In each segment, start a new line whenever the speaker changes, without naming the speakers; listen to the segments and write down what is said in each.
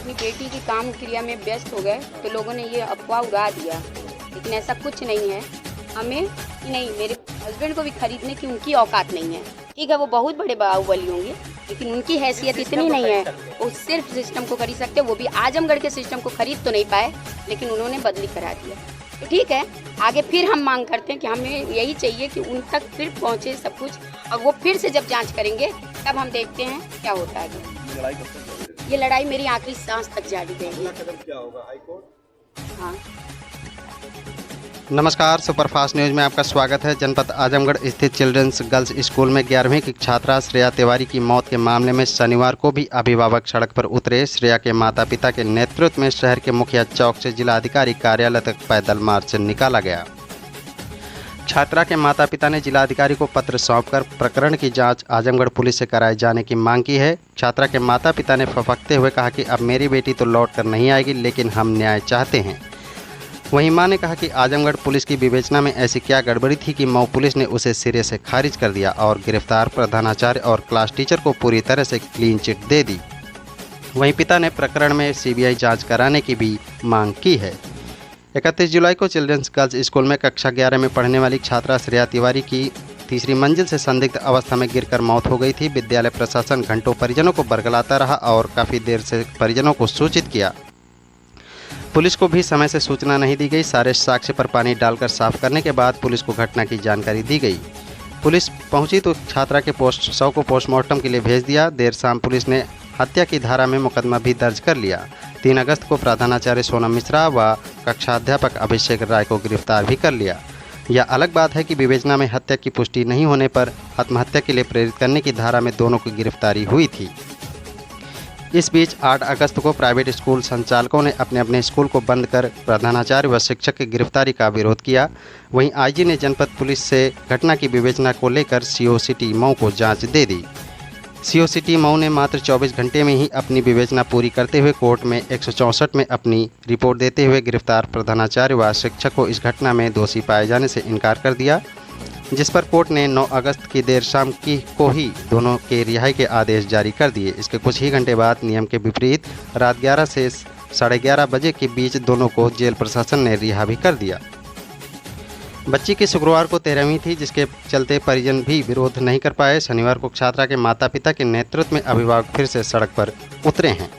अपनी बेटी की काम क्रिया में व्यस्त हो गए तो लोगों ने ये अफवाह उड़ा दिया, लेकिन ऐसा कुछ नहीं है। हमें नहीं, मेरे हस्बैंड को भी खरीदने की उनकी औकात नहीं है। ठीक है, वो बहुत बड़े बाहुबली होंगे, लेकिन उनकी हैसियत इतनी नहीं है। वो सिर्फ सिस्टम को खरीद सकते, वो भी आजमगढ़ के सिस्टम को खरीद तो नहीं पाए, लेकिन उन्होंने बदली करा दिया। तो ठीक है, आगे फिर हम मांग करते हैं कि हमें यही चाहिए कि उन तक फिर पहुँचे सब कुछ, और वो फिर से जब जाँच करेंगे तब हम देखते हैं क्या होता है। ये लड़ाई मेरी आखिरी सांस तक जारी रहेगी।
क्या होगा, हाई कोर्ट?
हाँ।
नमस्कार, सुपरफास्ट न्यूज में आपका स्वागत है। जनपद आजमगढ़ स्थित चिल्ड्रंस गर्ल्स स्कूल में 11वीं की छात्रा श्रेया तिवारी की मौत के मामले में शनिवार को भी अभिभावक सड़क पर उतरे। श्रेया के माता पिता के नेतृत्व में शहर के मुखिया चौक से जिलाधिकारी कार्यालय तक पैदल मार्च निकाला गया। छात्रा के माता पिता ने जिलाधिकारी को पत्र सौंपकर प्रकरण की जांच आजमगढ़ पुलिस से कराए जाने की मांग की है। छात्रा के माता पिता ने फफकते हुए कहा कि अब मेरी बेटी तो लौट कर नहीं आएगी, लेकिन हम न्याय चाहते हैं। वहीं मां ने कहा कि आजमगढ़ पुलिस की विवेचना में ऐसी क्या गड़बड़ी थी कि मऊ पुलिस ने उसे सिरे से खारिज कर दिया और गिरफ्तार प्रधानाचार्य और क्लास टीचर को पूरी तरह से क्लीन चिट दे दी। वहीं पिता ने प्रकरण में सीबीआई जांच कराने की भी मांग की है। 31 जुलाई को चिल्ड्रंस गर्ल्स स्कूल में कक्षा 11 में पढ़ने वाली छात्रा श्रेया तिवारी की तीसरी मंजिल से संदिग्ध अवस्था में गिरकर मौत हो गई थी। विद्यालय प्रशासन घंटों परिजनों को बरगलाता रहा और काफ़ी देर से परिजनों को सूचित किया। पुलिस को भी समय से सूचना नहीं दी गई। सारे साक्ष्य पर पानी डालकर साफ करने के बाद पुलिस को घटना की जानकारी दी गई। पुलिस पहुंची तो छात्रा के शव को पोस्टमार्टम के लिए भेज दिया। देर शाम पुलिस ने हत्या की धारा में मुकदमा भी दर्ज कर लिया। 3 अगस्त को प्रधानाचार्य सोनम मिश्रा व कक्षाध्यापक अभिषेक राय को गिरफ्तार भी कर लिया। यह अलग बात है कि विवेचना में हत्या की पुष्टि नहीं होने पर आत्महत्या के लिए प्रेरित करने की धारा में दोनों की गिरफ्तारी हुई थी। इस बीच 8 अगस्त को प्राइवेट स्कूल संचालकों ने अपने अपने स्कूल को बंद कर प्रधानाचार्य व शिक्षक की गिरफ्तारी का विरोध किया। वहीं आईजी ने जनपद पुलिस से घटना की विवेचना को लेकर सीओ सिटी मऊ को जांच दे दी। सीओ सिटी मऊ ने मात्र 24 घंटे में ही अपनी विवेचना पूरी करते हुए कोर्ट में 164 में अपनी रिपोर्ट देते हुए गिरफ्तार प्रधानाचार्य व शिक्षक को इस घटना में दोषी पाए जाने से इनकार कर दिया, जिस पर कोर्ट ने 9 अगस्त की देर शाम को ही दोनों के रिहाई के आदेश जारी कर दिए। इसके कुछ ही घंटे बाद नियम के विपरीत रात 11 से 11:30 बजे के बीच दोनों को जेल प्रशासन ने रिहा भी कर दिया। बच्ची की शुक्रवार को 13वीं थी, जिसके चलते परिजन भी विरोध नहीं कर पाए। शनिवार को छात्रा के माता पिता के नेतृत्व में अभिभावक फिर से सड़क पर उतरे हैं।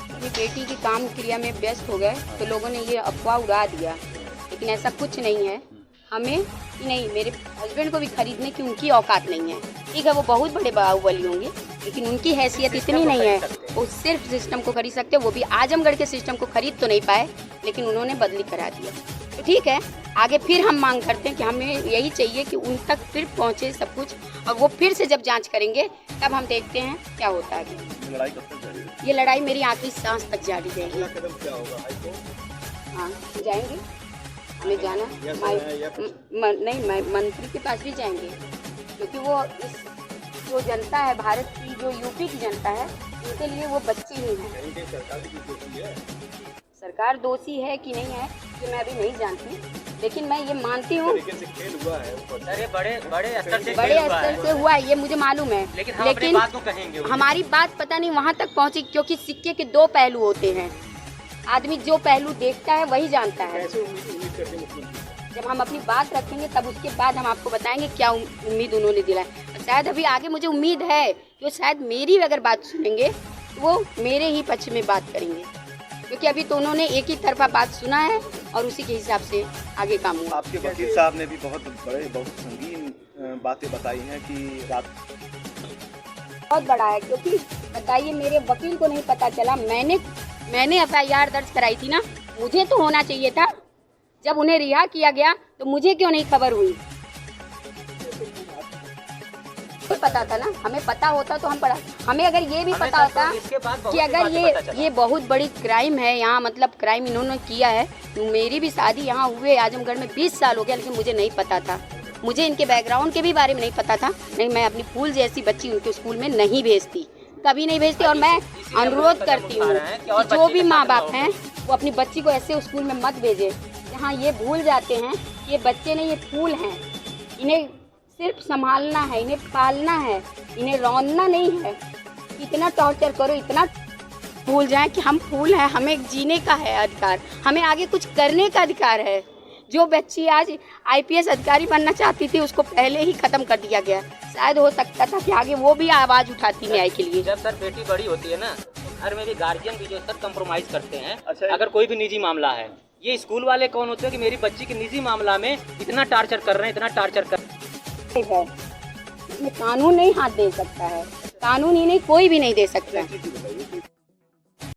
अपनी बेटी की काम क्रिया में व्यस्त हो गए तो लोगों ने ये अफवाह उड़ा दिया, लेकिन ऐसा कुछ नहीं है। हमें नहीं, मेरे हस्बैंड को भी खरीदने की उनकी औकात नहीं है। ठीक है, वो बहुत बड़े बाहुबली होंगे, लेकिन उनकी हैसियत इतनी नहीं है। वो सिर्फ सिस्टम को खरीद सकते, वो भी आजमगढ़ के सिस्टम को खरीद तो नहीं पाए, लेकिन उन्होंने बदली करा दिया। तो ठीक है, आगे फिर हम मांग करते हैं कि हमें यही चाहिए कि उन तक फिर पहुँचे सब कुछ, और वो फिर से जब जाँच करेंगे तब हम देखते हैं क्या होता है। ये लड़ाई मेरी आखिरी सांस तक जारी रहेगी।
क्या होगा, हाई कोर्ट?
हाँ, जाएंगे, हमें जाना नहीं, मंत्री के पास भी जाएंगे, क्योंकि वो इस जो जनता है भारत की, जो यूपी की जनता है, उनके लिए वो बच्ची ही है। सरकार दोषी है कि नहीं है ये मैं अभी नहीं जानती, लेकिन मैं ये मानती हूँ
खेल हुआ है,
बड़े स्तर से हुआ है, ये मुझे मालूम है। लेकिन हमारी बात पता नहीं वहाँ तक पहुँची, क्योंकि सिक्के के 2 पहलू होते हैं। आदमी जो पहलू देखता है वही जानता है। जब हम अपनी बात रखेंगे तब उसके बाद हम आपको बताएंगे क्या उम्मीद उन्होंने दिलाए। शायद अभी आगे मुझे उम्मीद है कि शायद मेरी अगर बात सुनेंगे तो वो मेरे ही पक्ष में बात करेंगे, क्योंकि अभी तो उन्होंने एक ही तरफा बात सुना है और उसी के हिसाब से आगे काम हुआ।
आपके वकील साहब ने भी बहुत संगीन बातें बताई हैं कि रात
बहुत बड़ा है, क्योंकि बताइए मेरे वकील को नहीं पता चला। मैंने FIR दर्ज कराई थी ना, मुझे तो होना चाहिए था। जब उन्हें रिहा किया गया तो मुझे क्यों नहीं खबर हुई? तो पता था ना, हमें पता होता तो हम पढ़ा। हमें अगर ये भी पता होता कि अगर ये बहुत बड़ी क्राइम है यहाँ, मतलब क्राइम इन्होंने किया है। मेरी भी शादी यहाँ हुए आजमगढ़ में 20 साल हो गया, लेकिन मुझे नहीं पता था। मुझे इनके बैकग्राउंड के भी बारे में नहीं पता था। नहीं, मैं अपनी फूल जैसी बच्ची उनके स्कूल में नहीं भेजती, कभी नहीं भेजती। और मैं अनुरोध करती हूँ कि जो भी माँ बाप हैं वो अपनी बच्ची को ऐसे स्कूल में मत भेजे जहाँ ये भूल जाते हैं कि ये बच्चे नहीं, ये फूल हैं, इन्हें सिर्फ संभालना है, इन्हें पालना है, इन्हें रौंदना नहीं है। इतना टॉर्चर करो, इतना भूल जाएं कि हम फूल हैं, हमें जीने का है अधिकार, हमें आगे कुछ करने का अधिकार है। जो बच्ची आज IPS अधिकारी बनना चाहती थी उसको पहले ही खत्म कर दिया गया। शायद हो सकता था कि आगे वो भी आवाज़ उठाती न्याय के लिए।
जब सर बेटी बड़ी होती है ना, घर में भी गार्जियन भी जो सर कंप्रोमाइज़ करते हैं।
अच्छा।
अगर कोई भी निजी मामला है, ये स्कूल वाले कौन होते हैं कि मेरी बच्ची के निजी मामला में इतना टार्चर कर रहे हैं, इतना टार्चर कर
है इसमें कानून नहीं हाथ दे सकता है, कानून ही नहीं, कोई भी नहीं दे सकता।
जी, बताइए।